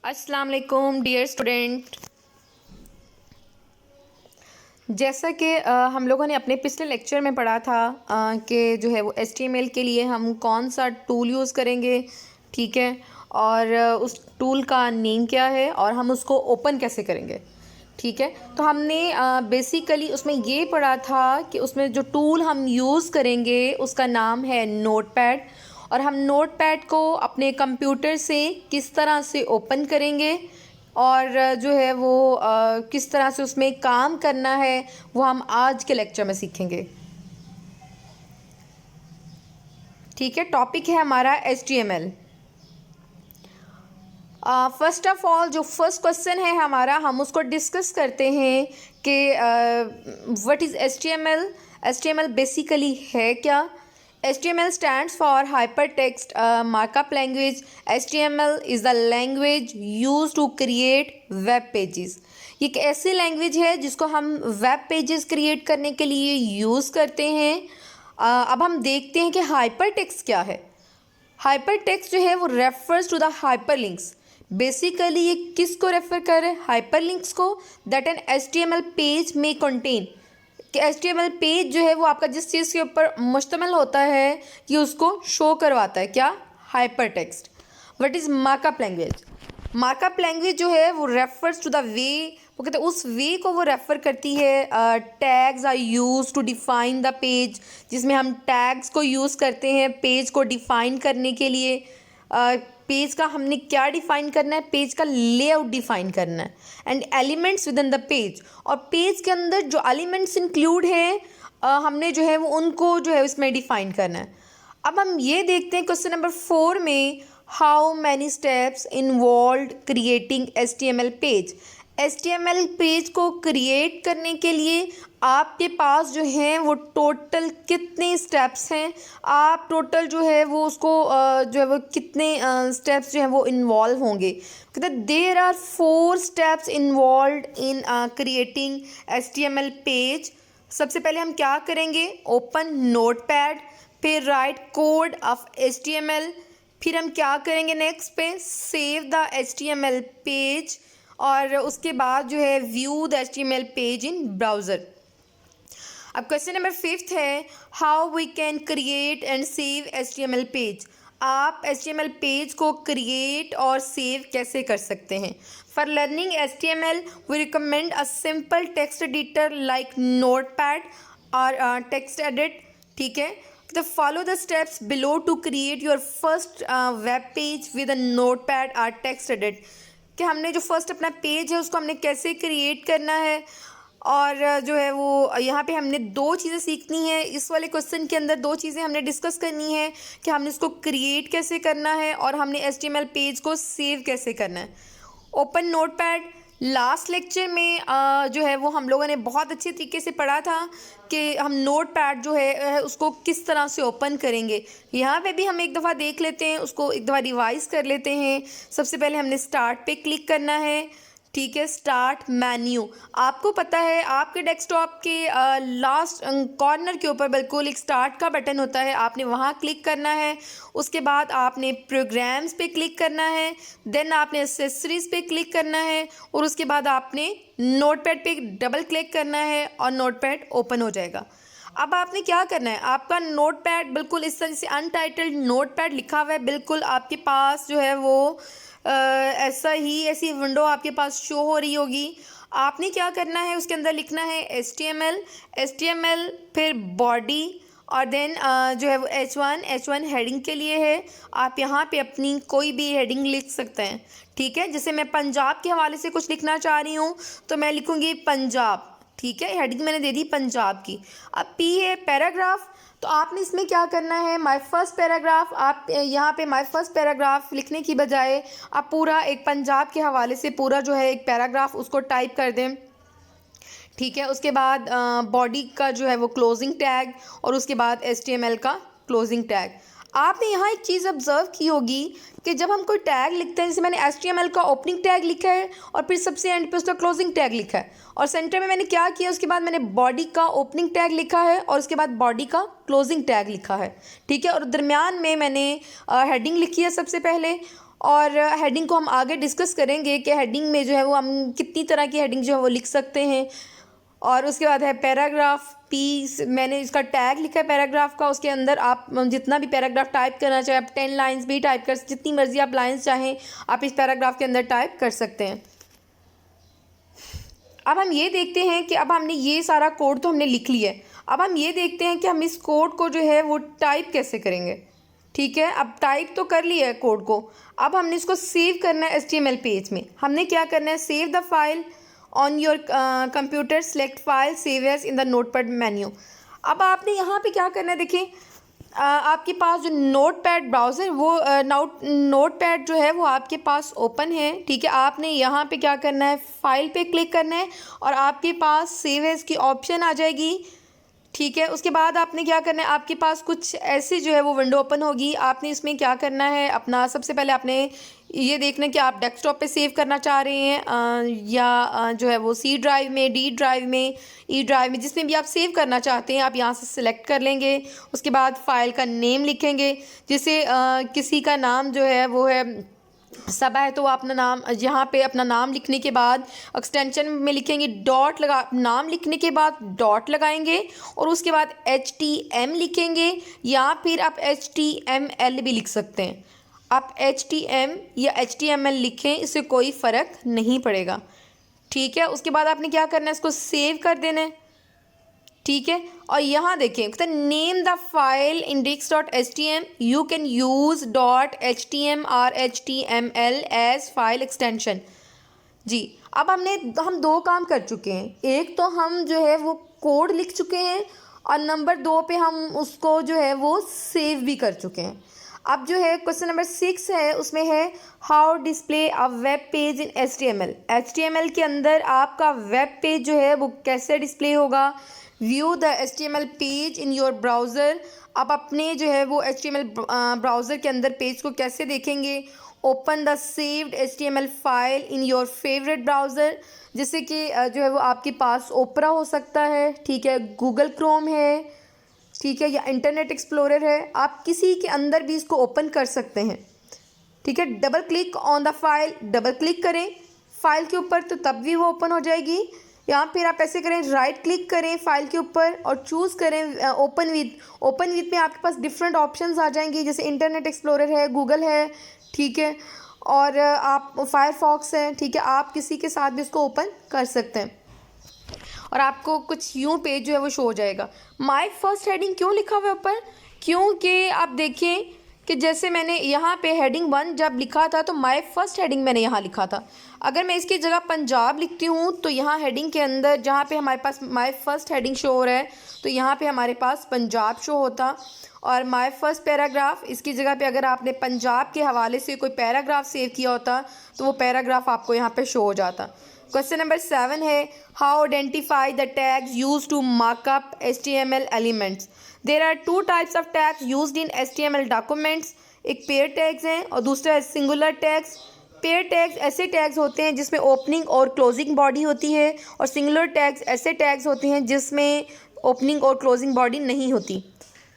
अस्सलाम वालेकुम dear student. जैसा कि हम लोगों ने अपने पिछले लेक्चर में पढ़ा था कि जो है वो HTML के लिए हम कौन सा टूल यूज़ करेंगे, ठीक है, और उस टूल का नेम क्या है और हम उसको ओपन कैसे करेंगे, ठीक है। तो हमने बेसिकली उसमें ये पढ़ा था कि उसमें जो टूल हम यूज़ करेंगे उसका नाम है नोटपैड, और हम नोटपैड को अपने कंप्यूटर से किस तरह से ओपन करेंगे और जो है वो किस तरह से उसमें काम करना है वो हम आज के लेक्चर में सीखेंगे, ठीक है। टॉपिक है हमारा HTML। फर्स्ट ऑफ ऑल जो फर्स्ट क्वेश्चन है हमारा, हम उसको डिस्कस करते हैं कि what is HTML। HTML basically है क्या। HTML stands for Hypertext Markup Language. HTML is the language used to create web pages. ये एक ऐसी लैंग्वेज है जिसको हम वेब पेजेस क्रिएट करने के लिए यूज़ करते हैं। अब हम देखते हैं कि हाइपर टेक्स्ट क्या है। हाइपर टेक्स्ट जो है वो refers to the hyper links. Basically ये किसको रेफर कर रहे हैं? हाइपर लिंक्स को, दैट एन HTML पेज में कंटेन। कि HTML पेज जो है वो आपका जिस चीज़ के ऊपर मुश्तमिल होता है ये उसको शो करवाता है। क्या? Hyper text. What is markup language? Markup language जो है वो रेफर्स टू द वे, वो कहते हैं उस वे को वो रेफ़र करती है। Tags are use to define the page, जिसमें हम टैग्स को यूज़ करते हैं पेज को डिफ़ाइन करने के लिए। पेज का हमने क्या डिफ़ाइन करना है? पेज का लेआउट डिफ़ाइन करना है। And elements with in the page, और पेज के अंदर जो एलिमेंट्स इंक्लूड हैं हमने जो है वो उनको जो है इसमें डिफ़ाइन करना है। अब हम ये देखते हैं क्वेश्चन नंबर 4 में, how many steps involve creating HTML page. HTML page को क्रिएट करने के लिए आपके पास जो हैं वो टोटल कितने स्टेप्स हैं, आप टोटल जो है वो उसको जो है वो कितने स्टेप्स जो हैं वो इन्वॉल्व होंगे। कहते हैं there are 4 steps involve in creating HTML page. सबसे पहले हम क्या करेंगे? ओपन नोटपैड, फिर राइट कोड ऑफ HTML, फिर हम क्या करेंगे नेक्स्ट पे? सेव द HTML पेज, और उसके बाद जो है view the HTML page in browser. अब क्वेश्चन नंबर 5 है, how we can create and save HTML page. आप HTML पेज को क्रिएट और सेव कैसे कर सकते हैं? For learning HTML we recommend a simple text editor like notepad और टेक्स्ट एडिट, ठीक है। तो follow the steps below to create your first web page with a notepad और टेक्स्ट एडिट। कि हमने जो फर्स्ट अपना पेज है उसको हमने कैसे क्रिएट करना है, और जो है वो यहाँ पे हमने 2 चीज़ें सीखनी है। इस वाले क्वेश्चन के अंदर 2 चीज़ें हमने डिस्कस करनी है कि हमने इसको क्रिएट कैसे करना है और हमने HTML पेज को सेव कैसे करना है। ओपन नोटपैड, लास्ट लेक्चर में जो है वो हम लोगों ने बहुत अच्छे तरीके से पढ़ा था कि हम नोटपैड जो है उसको किस तरह से ओपन करेंगे। यहाँ पे भी हम एक दफ़ा देख लेते हैं, उसको एक दफ़ा रिवाइज़ कर लेते हैं। सबसे पहले हमने स्टार्ट पे क्लिक करना है, ठीक है। स्टार्ट मेन्यू, आपको पता है आपके डेस्कटॉप के लास्ट कॉर्नर के ऊपर बिल्कुल एक स्टार्ट का बटन होता है, आपने वहाँ क्लिक करना है। उसके बाद आपने प्रोग्राम्स पे क्लिक करना है, देन आपने एक्सेसरीज़ पे क्लिक करना है, और उसके बाद आपने नोटपैड पे डबल क्लिक करना है और नोटपैड ओपन हो जाएगा। अब आपने क्या करना है, आपका नोटपैड बिल्कुल इस तरह से अनटाइटल्ड नोटपैड लिखा हुआ है, बिल्कुल आपके पास जो है वो ऐसी विंडो आपके पास शो हो रही होगी। आपने क्या करना है, उसके अंदर लिखना है HTML, फिर बॉडी, और देन जो है वो H1 हेडिंग के लिए है। आप यहाँ पे अपनी कोई भी हेडिंग लिख सकते हैं, ठीक है। जैसे मैं पंजाब के हवाले से कुछ लिखना चाह रही हूँ तो मैं लिखूँगी पंजाब, ठीक है। हेडिंग मैंने दे दी पंजाब की। अब P है पैराग्राफ, तो आपने इसमें क्या करना है, माय फर्स्ट पैराग्राफ। आप यहाँ पे माय फर्स्ट पैराग्राफ लिखने की बजाय आप पूरा एक पंजाब के हवाले से पूरा जो है एक पैराग्राफ उसको टाइप कर दें, ठीक है। उसके बाद बॉडी का जो है वो क्लोजिंग टैग, और उसके बाद HTML का क्लोजिंग टैग। आपने यहाँ एक चीज़ ऑब्जर्व की होगी कि जब हम कोई टैग लिखते हैं, जैसे मैंने HTML का ओपनिंग टैग लिखा है और फिर सबसे एंड पे उसका क्लोजिंग टैग लिखा है, और सेंटर में मैंने क्या किया, उसके बाद मैंने बॉडी का ओपनिंग टैग लिखा है और उसके बाद बॉडी का क्लोजिंग टैग लिखा है, ठीक है। और दरमियान में मैंने हेडिंग लिखी है सबसे पहले, और हेडिंग को हम आगे डिस्कस करेंगे कि हेडिंग में जो है वो हम कितनी तरह की हेडिंग जो है वो लिख सकते हैं। और उसके बाद है पैराग्राफ पी, मैंने इसका टैग लिखा है पैराग्राफ का, उसके अंदर आप जितना भी पैराग्राफ टाइप करना चाहें, आप 10 लाइन्स भी टाइप कर, जितनी मर्जी आप लाइन्स चाहें आप इस पैराग्राफ के अंदर टाइप कर सकते हैं। अब हम ये देखते हैं कि अब हमने ये सारा कोड तो हमने लिख लिया है, अब हम ये देखते हैं कि हम इस कोड को जो है वो टाइप कैसे करेंगे। ठीक है, अब टाइप तो कर लिया है कोड को, अब हमने इसको सेव करना है HTML पेज में। हमने क्या करना है, save the file on your computer, select file, save as in the Notepad menu. अब आपने यहाँ पे क्या करना है, देखिए आपके पास जो नोटपैड ब्राउज़र वो नोटपैड जो है वो आपके पास ओपन है। ठीक है, आपने यहाँ पे क्या करना है, फाइल पे क्लिक करना है और आपके पास सेव एज की ऑप्शन आ जाएगी। ठीक है, उसके बाद आपने क्या करना है, आपके पास कुछ ऐसी जो है वो विंडो ओपन होगी। आपने इसमें क्या करना है, अपना सबसे पहले आपने ये देखना है कि आप डेस्कटॉप पे सेव करना चाह रहे हैं या जो है वो C ड्राइव में, D ड्राइव में, E ड्राइव में, जिसमें भी आप सेव करना चाहते हैं आप यहाँ से सिलेक्ट कर लेंगे। उसके बाद फाइल का नेम लिखेंगे, जैसे किसी का नाम जो है वो है सबा है तो वो अपना नाम यहाँ पे अपना नाम लिखने के बाद एक्सटेंशन में लिखेंगे डॉट लगा, नाम लिखने के बाद डॉट लगाएंगे और उसके बाद HTM लिखेंगे या फिर आप HTML भी लिख सकते हैं। आप HTM या HTML लिखें, इससे कोई फ़र्क नहीं पड़ेगा। ठीक है, उसके बाद आपने क्या करना है, इसको सेव कर देना है। ठीक है, और यहाँ देखें तो name the file index.htm, you can use .htm or HTML as file extension. जी, अब हम दो काम कर चुके हैं, एक तो हम जो है वो कोड लिख चुके हैं और नंबर 2 पे हम उसको जो है वो सेव भी कर चुके हैं। अब जो है क्वेश्चन नंबर 6 है, उसमें है how display a web page in HTML। HTML के अंदर आपका वेब पेज जो है वो कैसे डिस्प्ले होगा। View the HTML page in your browser. आप अपने जो है वो HTML ब्राउज़र के अंदर पेज को कैसे देखेंगे। Open the saved HTML file in your favourite browser, जैसे कि जो है वो आपके पास ओपरा हो सकता है, ठीक है, गूगल क्रोम है, ठीक है, या इंटरनेट एक्सप्लोरर है, आप किसी के अंदर भी इसको ओपन कर सकते हैं। ठीक है, double click on the file, double click करें फाइल के ऊपर तो तब भी वो ओपन हो जाएगी, या फिर आप ऐसे करें राइट क्लिक करें फाइल के ऊपर और चूज़ करें ओपन विथ। ओपन विथ में आपके पास डिफरेंट ऑप्शंस आ जाएंगे, जैसे इंटरनेट एक्सप्लोरर है, गूगल है, ठीक है, और आप फायरफॉक्स है, ठीक है, आप किसी के साथ भी इसको ओपन कर सकते हैं और आपको कुछ यूँ पेज जो है वो शो हो जाएगा। माय फर्स्ट हेडिंग क्यों लिखा हुआ है ऊपर, क्योंकि आप देखें कि जैसे मैंने यहाँ पे हेडिंग 1 जब लिखा था तो माय फर्स्ट हेडिंग मैंने यहाँ लिखा था। अगर मैं इसकी जगह पंजाब लिखती हूँ तो यहाँ हेडिंग के अंदर जहाँ पे हमारे पास माय फर्स्ट हेडिंग शो हो रहा है तो यहाँ पे हमारे पास पंजाब शो होता, और माय फर्स्ट पैराग्राफ इसकी जगह पे अगर आपने पंजाब के हवाले से कोई पैराग्राफ सेव किया होता तो वो पैराग्राफ आपको यहाँ पे शो हो जाता। क्वेश्चन नंबर 7 है how identify the tags use to markup HTML elements. There are 2 types of tags used in HTML documents. एक पेयर टैग्स हैं और दूसरा है सिंगुलर टैग्स। पेयर टैग्स ऐसे टैग्स होते हैं जिसमें ओपनिंग और क्लोजिंग बॉडी होती है, और सिंगुलर टैग्स ऐसे टैग्स होते हैं जिसमें ओपनिंग और क्लोजिंग बॉडी नहीं होती।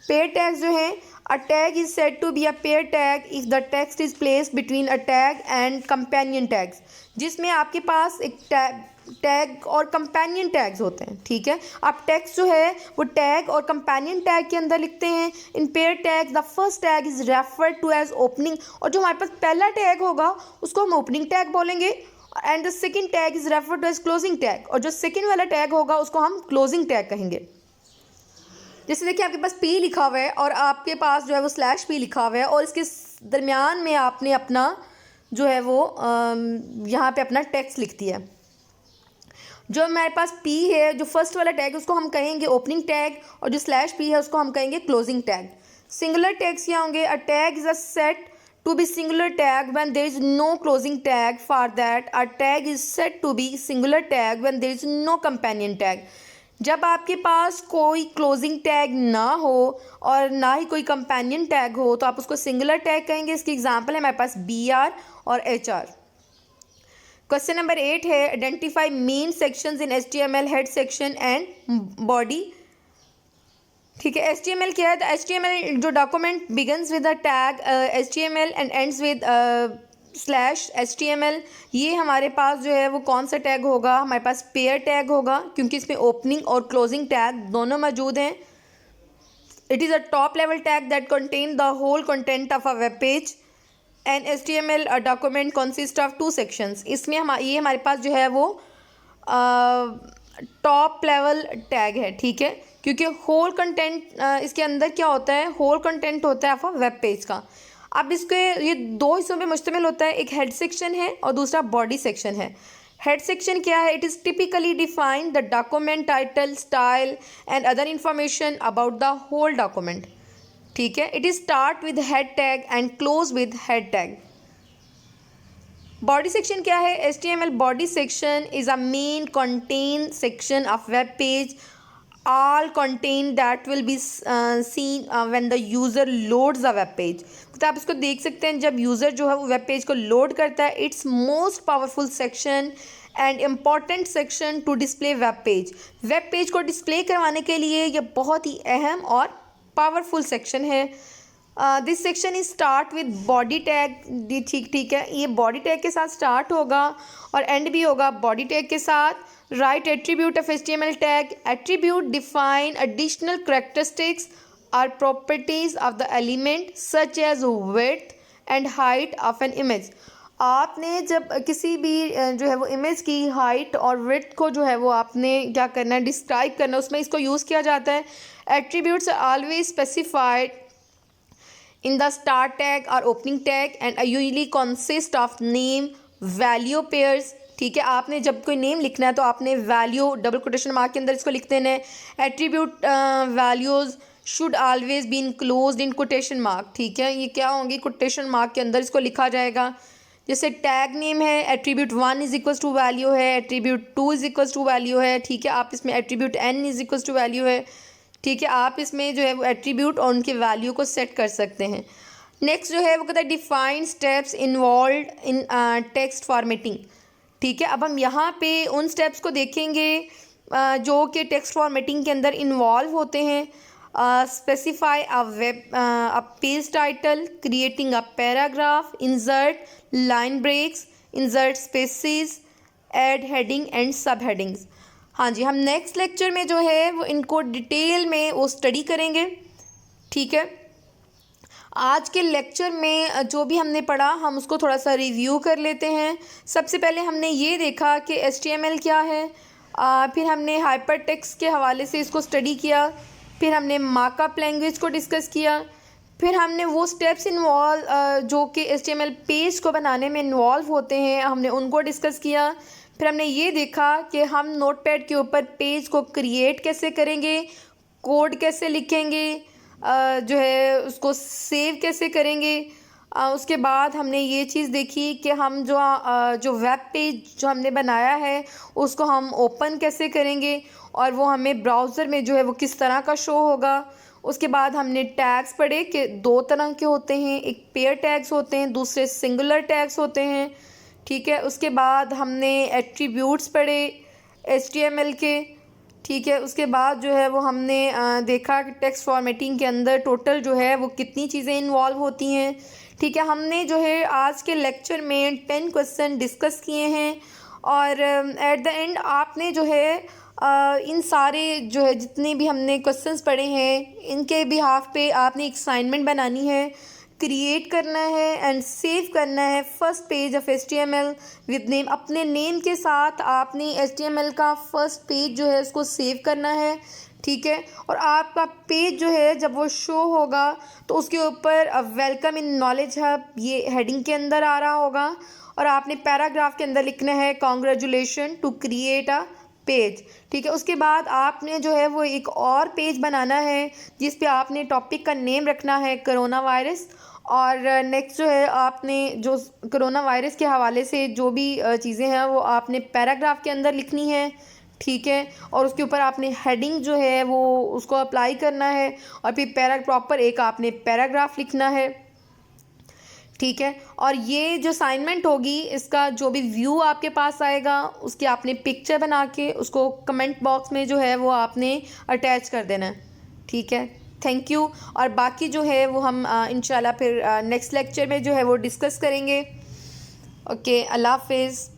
पेयर टैग्स जो है, a tag is said to be a pair tag if the text is placed between a tag and companion tags, जिसमें आपके पास एक टैग और कंपेनियन टैग्स होते हैं। ठीक है, आप टेक्स्ट जो है वो टैग और कंपेनियन टैग के अंदर लिखते हैं। In pair tags the first tag is referred to as opening, और जो हमारे पास पहला टैग होगा उसको हम ओपनिंग टैग बोलेंगे, and the second tag is referred to as closing tag, और जो सेकंड वाला टैग होगा उसको हम क्लोजिंग टैग कहेंगे। जैसे देखिए आपके पास P लिखा हुआ है और आपके पास जो है वो /P लिखा हुआ है और इसके दरमियान में आपने अपना जो है वो यहाँ पे अपना टेक्स्ट लिख दिया। जो हमारे पास P है, जो फर्स्ट वाला टैग उसको हम कहेंगे ओपनिंग टैग, और जो /P है उसको हम कहेंगे क्लोजिंग टैग। सिंगुलर टैग्स क्या होंगे, a tag is a set to be singular tag when there is no closing tag, for that a tag is set to be singular tag when there is no companion tag. जब आपके पास कोई closing tag ना हो और ना ही कोई companion tag हो तो आप उसको सिंगुलर टैग कहेंगे। इसकी एग्जांपल है हमारे पास BR और HR। क्वेश्चन नंबर 8 है identify main sections in HTML, head section and body. ठीक है, HTML क्या है, तो HTML जो document begins with a tag HTML and ends with slash HTML, ये हमारे पास जो है वो कौन सा टैग होगा, हमारे पास पेयर टैग होगा क्योंकि इसमें ओपनिंग और क्लोजिंग टैग दोनों मौजूद हैं. It is a top level tag that contain the whole content of a web page. An HTML document consist of 2 sections. इसमें ये हमारे पास जो है वो टॉप लेवल टैग है, ठीक है, क्योंकि होल कंटेंट इसके अंदर क्या होता है, होल कंटेंट होता है आपका वेब पेज का. अब इसके ये 2 हिस्सों में मुश्तमिल होता है, एक हेड सेक्शन है और दूसरा बॉडी सेक्शन है. हेड सेक्शन क्या है, it is typically define the document title, style and other information about the whole document, ठीक है. It is start with head tag and close with head tag. Body section क्या है, HTML body section is a main content section of web page. All content that will be seen when the user loads the web page. तो आप इसको देख सकते हैं जब user जो है वो वेब पेज को लोड करता है. It's most powerful section and important section two display web page. Web page को डिस्प्ले करवाने के लिए ये बहुत ही अहम और पावरफुल सेक्शन है. This section is start with body tag. ठीक है, ये बॉडी टैग के साथ स्टार्ट होगा और एंड भी होगा बॉडी टैग के साथ. Right attribute of HTML tag. Attribute define additional characteristics और properties of the element such as width and height of an image. आपने जब किसी भी जो है वो इमेज की हाइट और विड्थ को जो है वो आपने क्या करना है, डिस्क्राइब करना है, उसमें इसको यूज़ किया जाता है. Attributes are always specified in the start tag or opening tag and usually consist of name value pairs. ठीक है, आपने जब कोई नेम लिखना है तो आपने वैल्यू डबल कोटेशन मार्क के अंदर इसको लिख देना है. Attribute values should always be enclosed in quotation mark. ठीक है, ये क्या होंगी, कोटेशन मार्क के अंदर इसको लिखा जाएगा. जैसे टैग नेम है, attribute 1 is equals to value है, attribute 2 is equals to value है. ठीक है, आप इसमें attribute n is equals to value है. ठीक है, आप इसमें जो है वो एट्रीब्यूट और उनके वैल्यू को सेट कर सकते हैं. नेक्स्ट जो है वो कहता है डिफाइन स्टेप्स इन्वॉल्व इन टेक्स्ट फॉर्मेटिंग. ठीक है, अब हम यहाँ पे उन स्टेप्स को देखेंगे जो कि टेक्स्ट फॉर्मेटिंग के अंदर इन्वॉल्व होते हैं. Specify a page title, creating a paragraph, insert line breaks, insert spaces, add heading and sub headings. हाँ जी, हम नेक्स्ट लेक्चर में जो है वो इनको डिटेल में वो स्टडी करेंगे. ठीक है, आज के लेक्चर में जो भी हमने पढ़ा हम उसको थोड़ा सा रिव्यू कर लेते हैं. सबसे पहले हमने ये देखा कि HTML क्या है, फिर हमने हाइपरटेक्स्ट के हवाले से इसको स्टडी किया, फिर हमने मार्कअप लैंग्वेज को डिस्कस किया, फिर हमने वो स्टेप्स इन्वॉल्व जो कि HTML पेज को बनाने में इन्वॉल्व होते हैं हमने उनको डिस्कस किया. फिर हमने ये देखा कि हम नोटपैड के ऊपर पेज को क्रिएट कैसे करेंगे, कोड कैसे लिखेंगे, जो है उसको सेव कैसे करेंगे. उसके बाद हमने ये चीज़ देखी कि हम जो वेब पेज जो हमने बनाया है उसको हम ओपन कैसे करेंगे और वो हमें ब्राउज़र में जो है वो किस तरह का शो होगा. उसके बाद हमने टैग्स पढ़े कि 2 तरह के होते हैं, एक पेयर टैग्स होते हैं, दूसरे सिंगुलर टैग्स होते हैं. ठीक है, उसके बाद हमने एट्रीब्यूट्स पढ़े HTML के. ठीक है, उसके बाद जो है वो हमने देखा कि टेक्स्ट फॉर्मेटिंग के अंदर टोटल जो है वो कितनी चीज़ें इन्वॉल्व होती हैं. ठीक है, हमने जो है आज के लेक्चर में 10 क्वेश्चन डिस्कस किए हैं और एट द एंड आपने जो है इन सारे जो है जितने भी हमने क्वेश्चंस पढ़े हैं इनके बिहाफ पे आपने एक असाइनमेंट बनानी है, क्रिएट करना है एंड सेव करना है first page of HTML with name. अपने नेम के साथ आपने HTML का फर्स्ट पेज जो है उसको सेव करना है. ठीक है, और आपका पेज जो है जब वो शो होगा तो उसके ऊपर वेलकम इन नॉलेज हब ये हेडिंग के अंदर आ रहा होगा और आपने पैराग्राफ के अंदर लिखना है congratulation to create a page. ठीक है, उसके बाद आपने जो है वो एक और पेज बनाना है जिस पे आपने टॉपिक का नेम रखना है कोरोना वायरस और नेक्स्ट जो है आपने जो कोरोना वायरस के हवाले से जो भी चीज़ें हैं वो आपने पैराग्राफ के अंदर लिखनी है. ठीक है, और उसके ऊपर आपने हेडिंग जो है वो उसको अप्लाई करना है और फिर प्रॉपर एक आपने पैराग्राफ लिखना है. ठीक है, और ये जो असाइनमेंट होगी इसका जो भी व्यू आपके पास आएगा उसकी आपने पिक्चर बना के उसको कमेंट बॉक्स में जो है वो आपने अटैच कर देना है. ठीक है, थैंक यू. और बाकी जो है वो हम इंशाल्लाह फिर नेक्स्ट लेक्चर में जो है वो डिस्कस करेंगे. ओके, अल्लाह हाफिज़।